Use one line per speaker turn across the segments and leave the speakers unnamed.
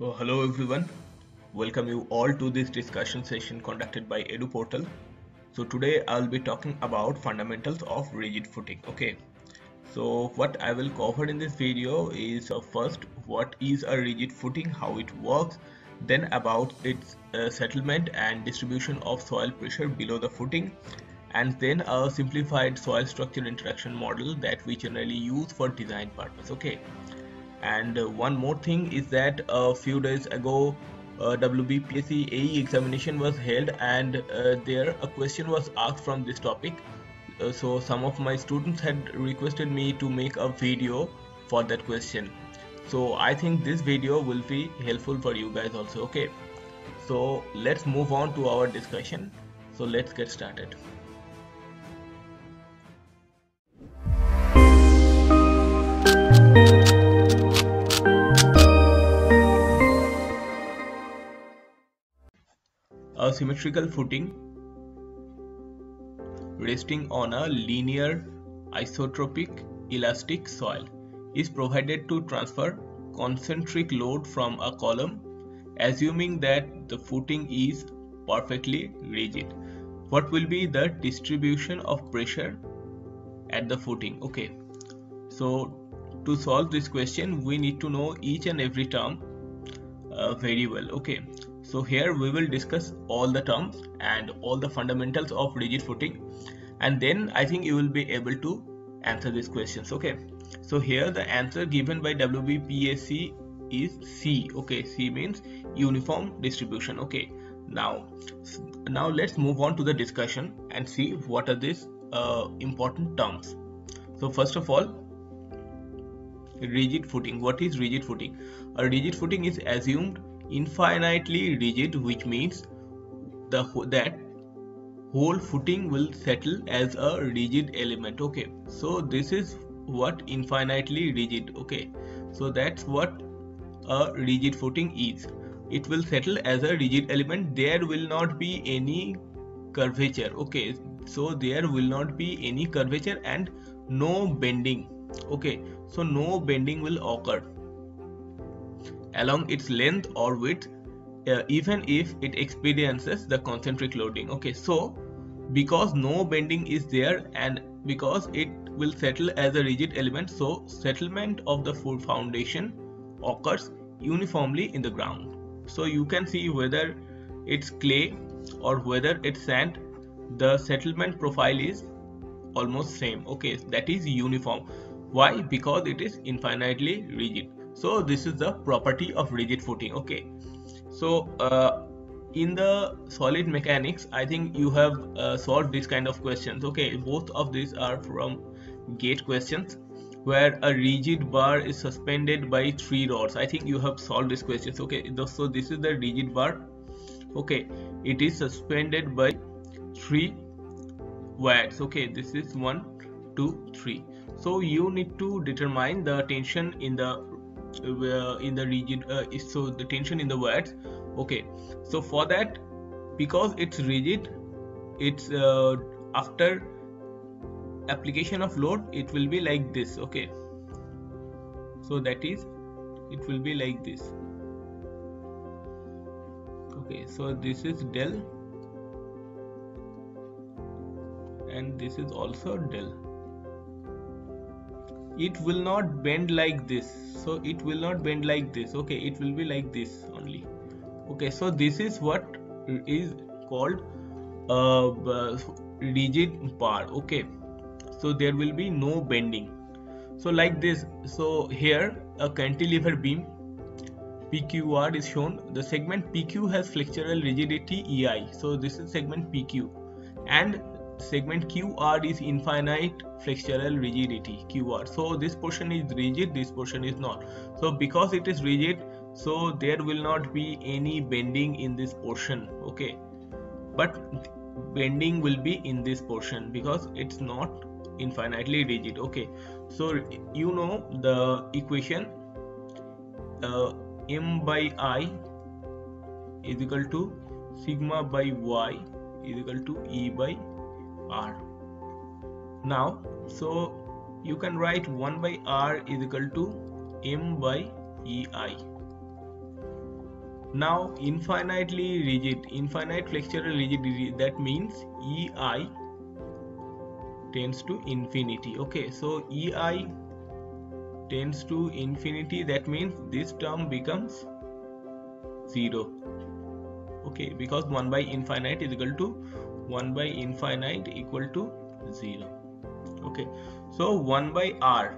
So hello everyone, welcome you all to this discussion session conducted by EduPortal. So today I'll be talking about fundamentals of rigid footing. Okay, so what I will cover in this video is first what is a rigid footing, how it works, then about its settlement and distribution of soil pressure below the footing, and then a simplified soil structure interaction model that we generally use for design purpose. Okay. And one more thing is that a few days ago, WBPSC AE examination was held, and there a question was asked from this topic. So some of my students had requested me to make a video for that question. So I think this video will be helpful for you guys also. Okay. So let's move on to our discussion. So let's get started. A symmetrical footing resting on a linear isotropic elastic soil is provided to transfer concentric load from a column, assuming that the footing is perfectly rigid. What will be the distribution of pressure at the footing? Okay, so to solve this question we need to know each and every term very well. Okay, so here we will discuss all the terms and all the fundamentals of rigid footing, and then I think you will be able to answer these questions. Okay, so here the answer given by WBPSC is C. Okay, C means uniform distribution. Okay, now let's move on to the discussion and see what are these important terms. So first of all, rigid footing. What is rigid footing? A rigid footing is assumed infinitely rigid, which means that whole footing will settle as a rigid element. Okay, so this is what infinitely rigid. Okay, so that's what a rigid footing is. It will settle as a rigid element. There will not be any curvature. Okay, so there will not be any curvature and no bending. Okay, so no bending will occur along its length or width, even if it experiences the concentric loading. Okay, so because no bending is there and because it will settle as a rigid element, so settlement of the full foundation occurs uniformly in the ground. So you can see whether it's clay or whether it's sand, the settlement profile is almost same. Okay, that is uniform. Why? Because it is infinitely rigid. So this is the property of rigid footing. Okay, so in the solid mechanics I think you have solved this kind of questions. Okay, both of these are from gate questions where a rigid bar is suspended by 3 rods. I think you have solved these questions. Okay, so this is the rigid bar. Okay, it is suspended by 3 wires. Okay, this is 1 2 3. So you need to determine the tension in the rigid so the tension in the wires. Okay, so for that, because it's rigid, it's after application of load it will be like this. Okay, so that is it will be like this. Okay, so this is del and this is also del. It will not bend like this, so it will not bend like this. Okay, it will be like this only. Okay, so this is what is called rigid bar. Okay, so there will be no bending, so like this. So here a cantilever beam PQR is shown. The segment PQ has flexural rigidity EI, so this is segment PQ, and segment QR is infinite flexural rigidity QR. So this portion is rigid, this portion is not. So because it is rigid, so there will not be any bending in this portion. Okay, but bending will be in this portion because it's not infinitely rigid. Okay, so you know the equation M by I is equal to sigma by Y is equal to E by R. Now, so you can write 1 by R is equal to M by EI. Now infinitely rigid, infinite flexural rigidity, that means EI tends to infinity. Okay, so EI tends to infinity, that means this term becomes 0. Okay, because 1 by infinite is equal to 1 by infinite equal to 0. Okay, so 1 by R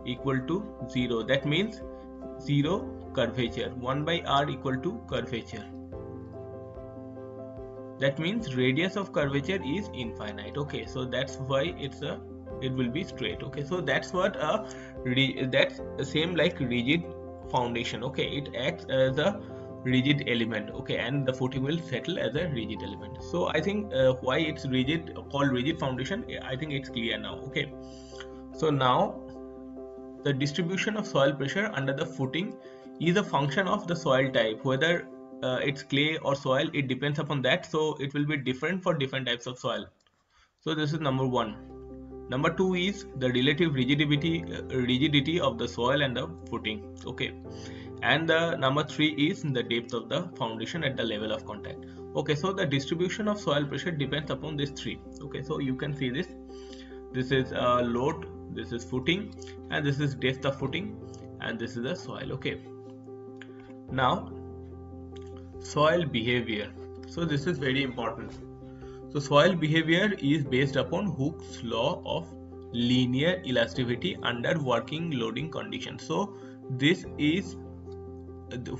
equal to 0, that means 0 curvature. 1 by R equal to curvature, that means radius of curvature is infinite. Okay, so that's why it will be straight. Okay, so that's what that's same like rigid foundation. Okay, it acts as a rigid element. Okay, and the footing will settle as a rigid element. So I think why it's rigid, called rigid foundation, I think it's clear now. Okay, so now the distribution of soil pressure under the footing is a function of the soil type, whether it's clay or soil, it depends upon that. So it will be different for different types of soil. So this is number 1. Number 2 is the relative rigidity of the soil and the footing. Okay, and the number 3 is the depth of the foundation at the level of contact. Okay, so the distribution of soil pressure depends upon these 3. Okay, so you can see this. This is load, this is footing, and this is depth of footing, and this is the soil. Okay, now soil behavior. So this is very important. So soil behavior is based upon Hooke's law of linear elasticity under working loading conditions. So this is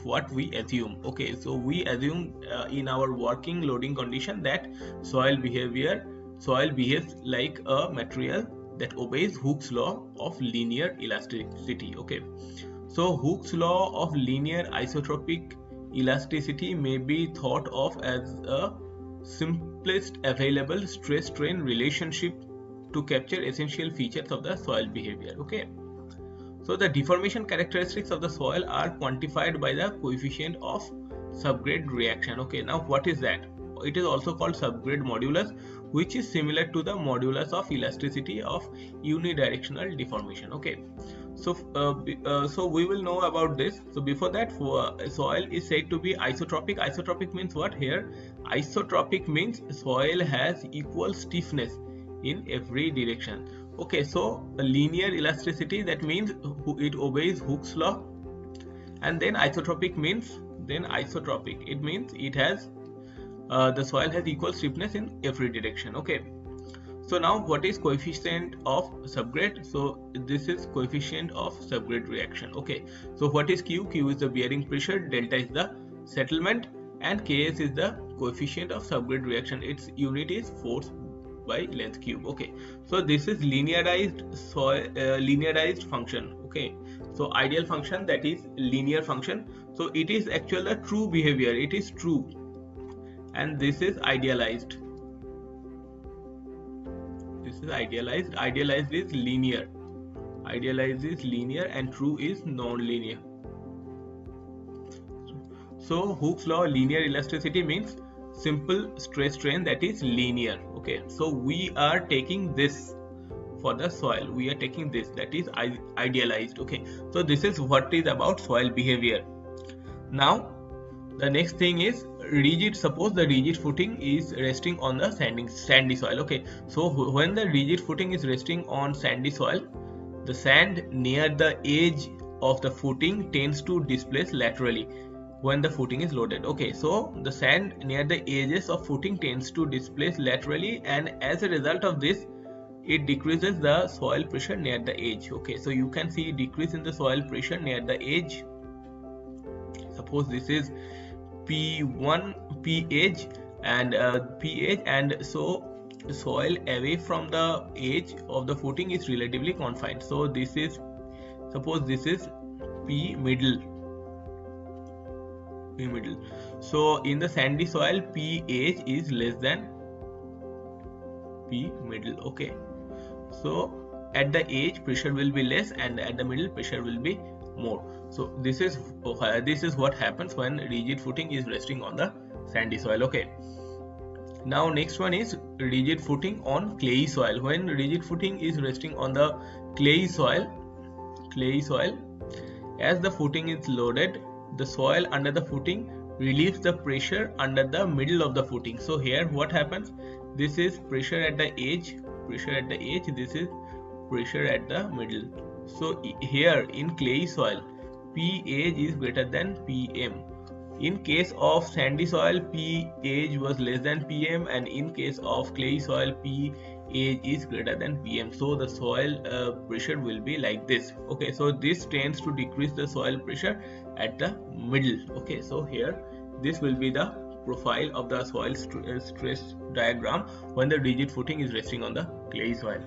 what we assume. Okay, so we assume in our working loading condition that soil behaves like a material that obeys Hooke's law of linear elasticity. Okay, so Hooke's law of linear isotropic elasticity may be thought of as a simplest available stress-strain relationship to capture essential features of the soil behavior. Okay, so the deformation characteristics of the soil are quantified by the coefficient of subgrade reaction. Okay, now what is that? It is also called subgrade modulus, which is similar to the modulus of elasticity of unidirectional deformation. Okay, so so we will know about this. So before that, soil is said to be isotropic. Isotropic means what here? Isotropic means soil has equal stiffness in every direction. Okay, so a linear elasticity, that means it obeys Hooke's law. And then isotropic means, it means it has the soil has equal stiffness in every direction. Okay, so now what is coefficient of subgrade? So this is coefficient of subgrade reaction. Okay, so what is Q? Q is the bearing pressure, delta is the settlement, and Ks is the coefficient of subgrade reaction. Its unit is force by length cube. Okay, so this is linearized function. Okay, so ideal function, that is linear function. So it is actually a true behavior, it is true, and this is idealized. This is idealized. Idealized is linear. Idealized is linear and true is non-linear. So Hooke's law of linear elasticity means simple stress strain that is linear. Okay, so we are taking this for the soil. We are taking this, that is idealized. Okay, so this is what is about soil behavior. Now the next thing is rigid. Suppose the rigid footing is resting on the sandy soil. Okay, so when the rigid footing is resting on sandy soil, the sand near the edge of the footing tends to displace laterally when the footing is loaded. Okay, so the sand near the edges of footing tends to displace laterally, and as a result of this, it decreases the soil pressure near the edge. Okay, so you can see decrease in the soil pressure near the edge. Suppose this is P1, P edge, and P edge, and so soil away from the edge of the footing is relatively confined. So this is, suppose this is P middle. So in the sandy soil, P edge is less than P middle. Okay, so at the edge pressure will be less, and at the middle pressure will be more. So this is what happens when rigid footing is resting on the sandy soil. Okay, now next one is rigid footing on clayey soil. When rigid footing is resting on the clayey soil, as the footing is loaded, the soil under the footing relieves the pressure under the middle of the footing. So here what happens, this is pressure at the edge, this is pressure at the middle. So here in clay soil, P edge is greater than PM. In case of sandy soil, P edge was less than PM, and in case of clay soil, P edge is greater than PM. So the soil pressure will be like this. Okay, so this tends to decrease the soil pressure at the middle. Okay, so here this will be the profile of the soil stress diagram when the rigid footing is resting on the clay soil.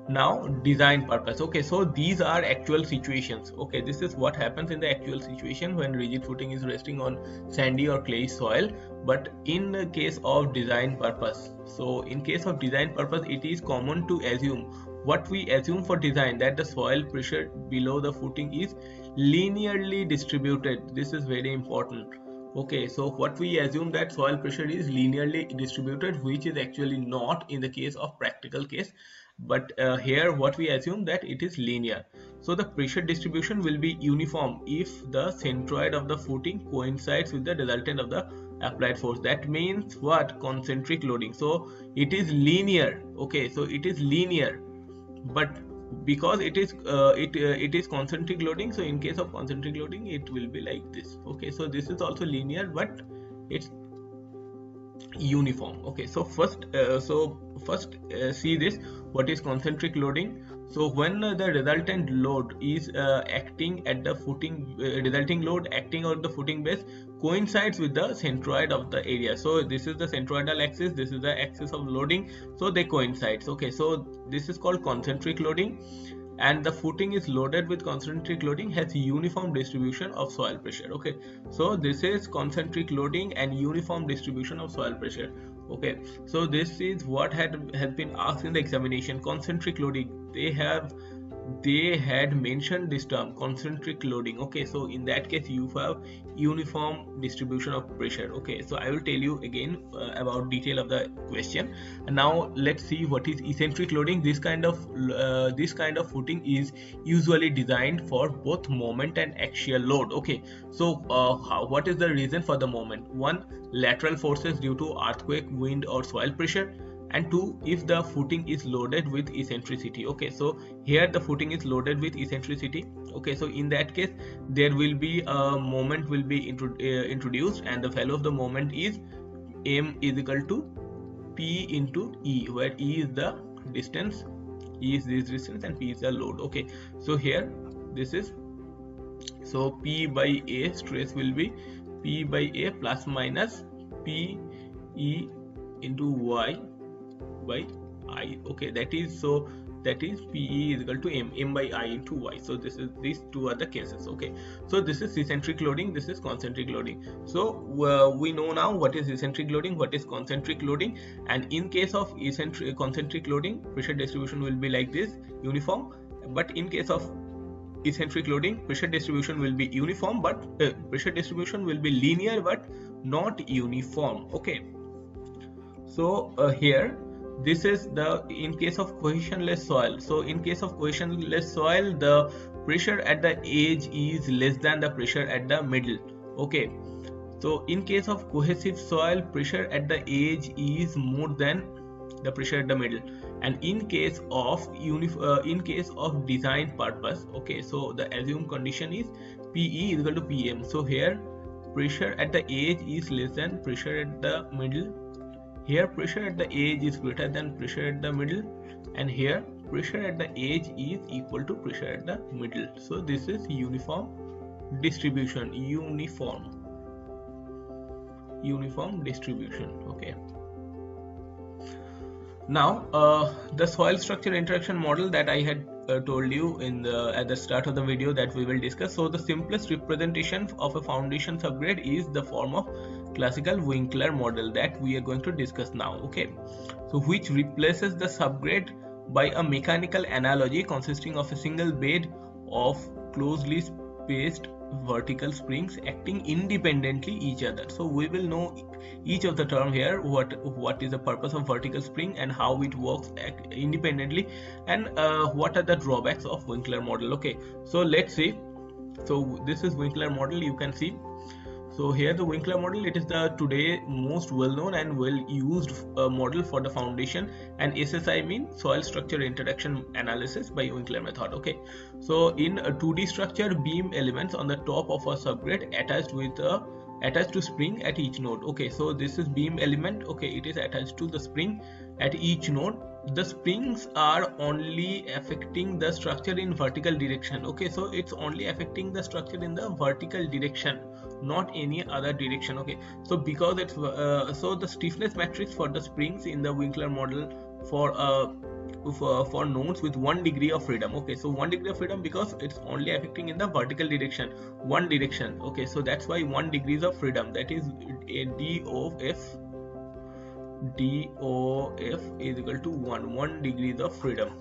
Now design purpose. Okay, so these are actual situations. Okay, this is what happens in the actual situation when rigid footing is resting on sandy or clay soil. But in the case of design purpose, so in case of design purpose, it is common to assume, what we assume for design, that the soil pressure below the footing is linearly distributed. This is very important. Okay, so what we assume, that soil pressure is linearly distributed, which is actually not in the case of practical case. But here what we assume, that it is linear. So the pressure distribution will be uniform if the centroid of the footing coincides with the resultant of the applied force. That means what? Concentric loading. So it is linear. Okay, so it is linear, but because it is concentric loading, so in case of concentric loading it will be like this. Okay, so this is also linear, but it's uniform. Okay, so first see this, what is concentric loading. So when the resultant load is acting at the footing, resulting load acting on the footing base coincides with the centroid of the area. So this is the centroidal axis, this is the axis of loading, so they coincide. Okay, so this is called concentric loading, and the footing is loaded with concentric loading, has uniform distribution of soil pressure. Okay, so this is concentric loading and uniform distribution of soil pressure. Okay, so this is what has been asked in the examination. Concentric loading, they had mentioned this term, concentric loading. Okay, so in that case you have uniform distribution of pressure. Okay, so I will tell you again about detail of the question. And now let's see what is eccentric loading. This kind of footing is usually designed for both moment and axial load. Okay, so what is the reason for the moment? One, lateral forces due to earthquake, wind or soil pressure, and two, if the footing is loaded with eccentricity. Okay, so here the footing is loaded with eccentricity. Okay, so in that case there will be a moment will be introduced, and the value of the moment is m is equal to p into e, where e is the distance, e is this distance and p is the load. Okay, so here this is, so p by a stress will be p by a plus minus p e into y by I. Okay, that is, so that is PE is equal to m by I into y. So this is, these two are the cases. Okay, so this is eccentric loading, this is concentric loading. So we know now what is eccentric loading, what is concentric loading. And in case of concentric loading, pressure distribution will be like this, uniform. But in case of eccentric loading, pressure distribution will be uniform, but pressure distribution will be linear but not uniform. Okay, so here this is the, in case of cohesionless soil. So in case of cohesionless soil, the pressure at the edge is less than the pressure at the middle. Okay, so in case of cohesive soil, pressure at the edge is more than the pressure at the middle. And in case of design purpose, okay, so the assumed condition is PE is equal to PM. So here pressure at the edge is less than pressure at the middle. Here pressure at the edge is greater than pressure at the middle, and here pressure at the edge is equal to pressure at the middle. So this is uniform distribution, uniform distribution. Okay, now the soil structure interaction model that I had told you in at the start of the video that we will discuss. So the simplest representation of a foundation subgrade is the form of classical Winkler model that we are going to discuss now. Okay, so which replaces the subgrade by a mechanical analogy consisting of a single bed of closely spaced vertical springs acting independently each other. So we will know each of the term here, what is the purpose of vertical spring and how it works independently, and what are the drawbacks of Winkler model. Okay, so let's see. So this is Winkler model, you can see. So here the Winkler model, it is the today most well-known and well-used model for the foundation, and SSI means soil structure interaction analysis by Winkler method. Okay, so in a 2D structure, beam elements on the top of a subgrade attached to spring at each node. Okay, so this is beam element. Okay, it is attached to the spring at each node. The springs are only affecting the structure in vertical direction. Okay, so it's only affecting the structure in the vertical direction, not any other direction. Okay, so because it's so the stiffness matrix for the springs in the Winkler model for nodes with 1 degree of freedom. Okay, so 1 degree of freedom because it's only affecting in the vertical direction, one direction. Okay, so that's why 1 degrees of freedom, that is a DOF is equal to 1 degrees of freedom.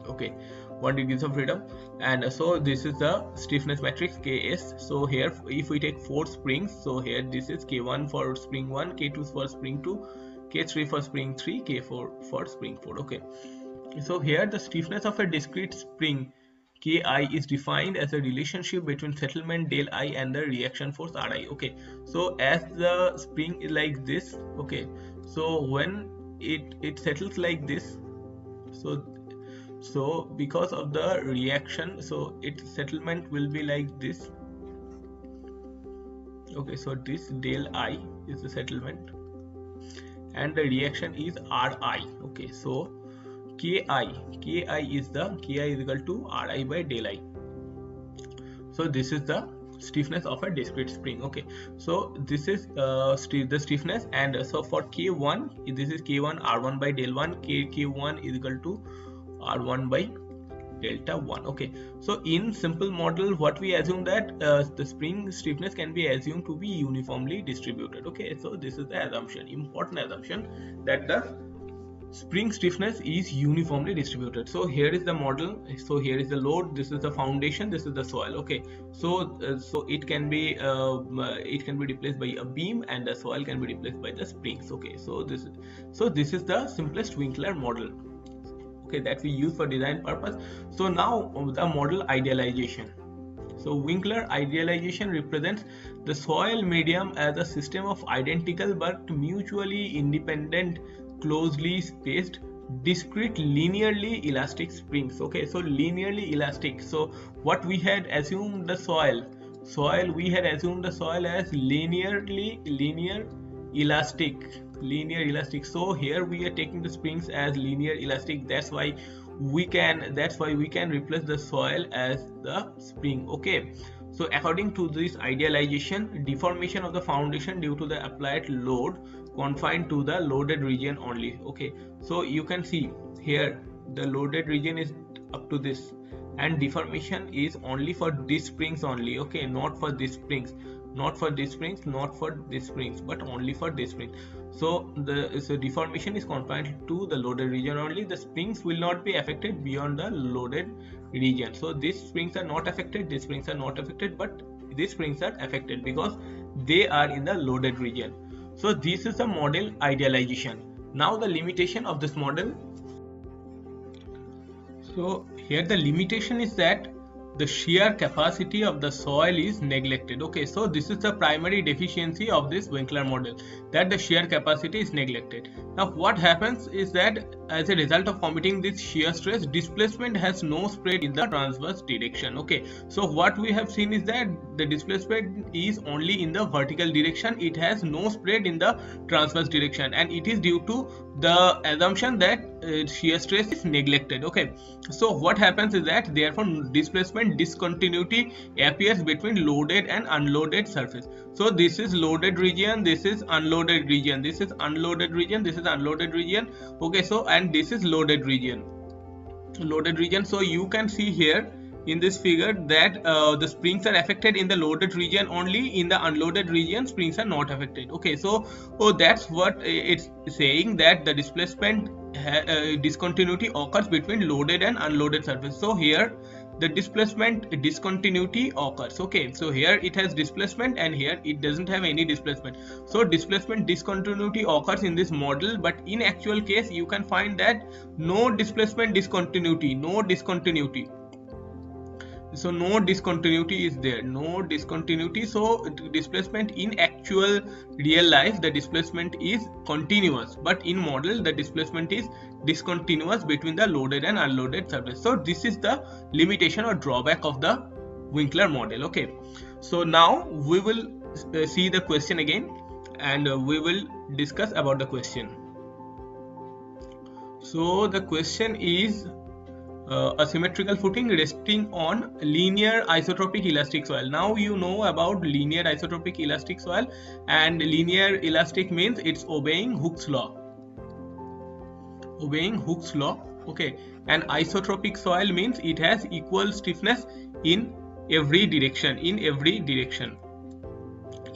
Okay, 1 degrees of freedom. And so this is the stiffness matrix Ks. So here if we take 4 springs, so here this is K1 for spring 1, K2 for spring 2, K3 for spring 3, K4 for spring 4. Okay, so here the stiffness of a discrete spring Ki is defined as a relationship between settlement del I and the reaction force Ri. Okay, so as the spring is like this, okay, so when it settles like this, so because of the reaction, so its settlement will be like this. Okay, so this del I is the settlement and the reaction is Ri. Okay, so Ki is equal to Ri by del I. So this is the stiffness of a discrete spring. Okay, so this is the stiffness, and so for K1, this is K1 R1 by del 1, K1 is equal to R1 by delta 1. Okay, so in simple model, what we assume that the spring stiffness can be assumed to be uniformly distributed. Okay, so this is the assumption, important assumption, that the spring stiffness is uniformly distributed. So here is the model. So here is the load, this is the foundation, this is the soil. Okay, so it can be replaced by a beam, and the soil can be replaced by the springs. Okay, so this is the simplest Winkler model, okay, that we use for design purpose. So now the model idealization. So Winkler idealization represents the soil medium as a system of identical but mutually independent, closely spaced, discrete, linearly elastic springs. Okay, so linearly elastic. So what we had assumed the soil we had assumed the soil as linear elastic. So here we are taking the springs as linear elastic. That's why we can replace the soil as the spring. Okay, so according to this idealization, deformation of the foundation due to the applied load confined to the loaded region only. Okay, so you can see here the loaded region is up to this, and deformation is only for these springs only. Okay, not for these springs, not for these springs, not for these springs, but only for this spring. So the deformation is confined to the loaded region only. The springs will not be affected beyond the loaded region. So these springs are not affected, these springs are not affected, but these springs are affected because they are in the loaded region. So this is the model idealization. Now the limitation of this model. So here the limitation is that the shear capacity of the soil is neglected. Okay, so this is the primary deficiency of this Winkler model, that the shear capacity is neglected. Now what happens is that as a result of committing this shear stress, displacement has no spread in the transverse direction. Okay, so what we have seen is that the displacement is only in the vertical direction, it has no spread in the transverse direction, and it is due to the assumption that shear stress is neglected. Okay, so what happens is that therefore displacement discontinuity appears between loaded and unloaded surface. So this is loaded region, this is unloaded region, this is unloaded region, this is unloaded region. Okay, so and this is loaded region. So you can see here in this figure that the springs are affected in the loaded region only, in the unloaded region springs are not affected. Okay, so that's what it's saying, that the displacement discontinuity occurs between loaded and unloaded surface. So here the displacement discontinuity occurs. Okay, so here it has displacement and here it doesn't have any displacement. So displacement discontinuity occurs in this model, but in actual case you can find that no displacement discontinuity, no discontinuity. so no discontinuity is there, no discontinuity. So displacement in actual real life, the displacement is continuous, but in model the displacement is discontinuous between the loaded and unloaded surface. So this is the limitation or drawback of the Winkler model. Okay, so now we will see the question again, and we will discuss about the question. So the question is a symmetrical footing resting on linear isotropic elastic soil. Now you know about linear isotropic elastic soil, and linear elastic means it's obeying Hooke's law. Obeying Hooke's law. Okay, and isotropic soil means it has equal stiffness in every direction.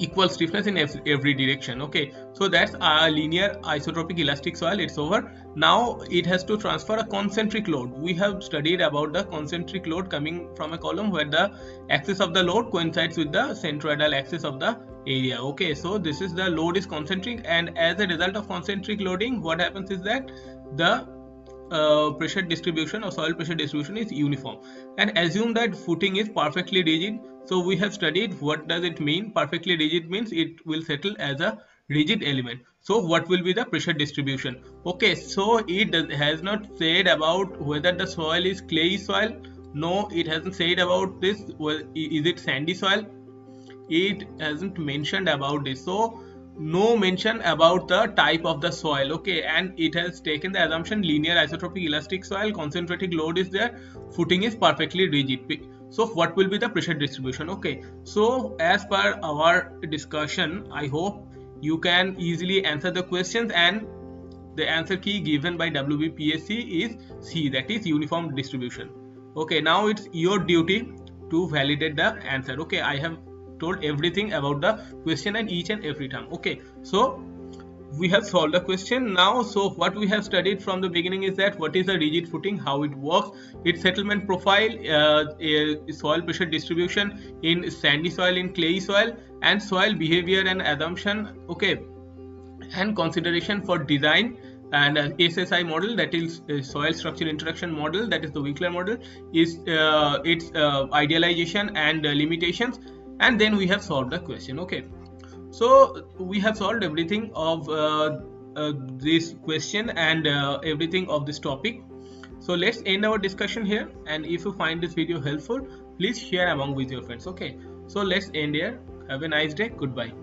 Equal stiffness in every direction. Okay, so that's a linear isotropic elastic soil. It's over. Now it has to transfer a concentric load. We have studied about the concentric load coming from a column where the axis of the load coincides with the centroidal axis of the area. Okay, so this is the load is concentric, and as a result of concentric loading, what happens is that the pressure distribution or soil pressure distribution is uniform. And assume that footing is perfectly rigid. So we have studied what does it mean. Perfectly rigid means it will settle as a rigid element. So what will be the pressure distribution? Okay, so it has not said about whether the soil is clayey soil. No, it hasn't said about this. Well, is it sandy soil? It hasn't mentioned about this. So no mention about the type of the soil. Okay, and it has taken the assumption linear isotropic elastic soil, concentric load is there, footing is perfectly rigid. So what will be the pressure distribution? Okay, so as per our discussion, I hope you can easily answer the questions, and the answer key given by WBPSC is C, that is uniform distribution. Okay, now it's your duty to validate the answer. Okay, I have told everything about the question and each and every term. Okay, so we have solved the question now. So what we have studied from the beginning is that what is a rigid footing, how it works, its settlement profile, soil pressure distribution in sandy soil, in clayey soil, and soil behavior and assumption. Okay, and consideration for design, and SSI model, that is soil structure interaction model, that is the Winkler model, is its idealization and limitations. And then we have solved the question. Okay, so we have solved everything of this question and everything of this topic. So let's end our discussion here, and if you find this video helpful, please share among with your friends. Okay, so let's end here. Have a nice day. Goodbye.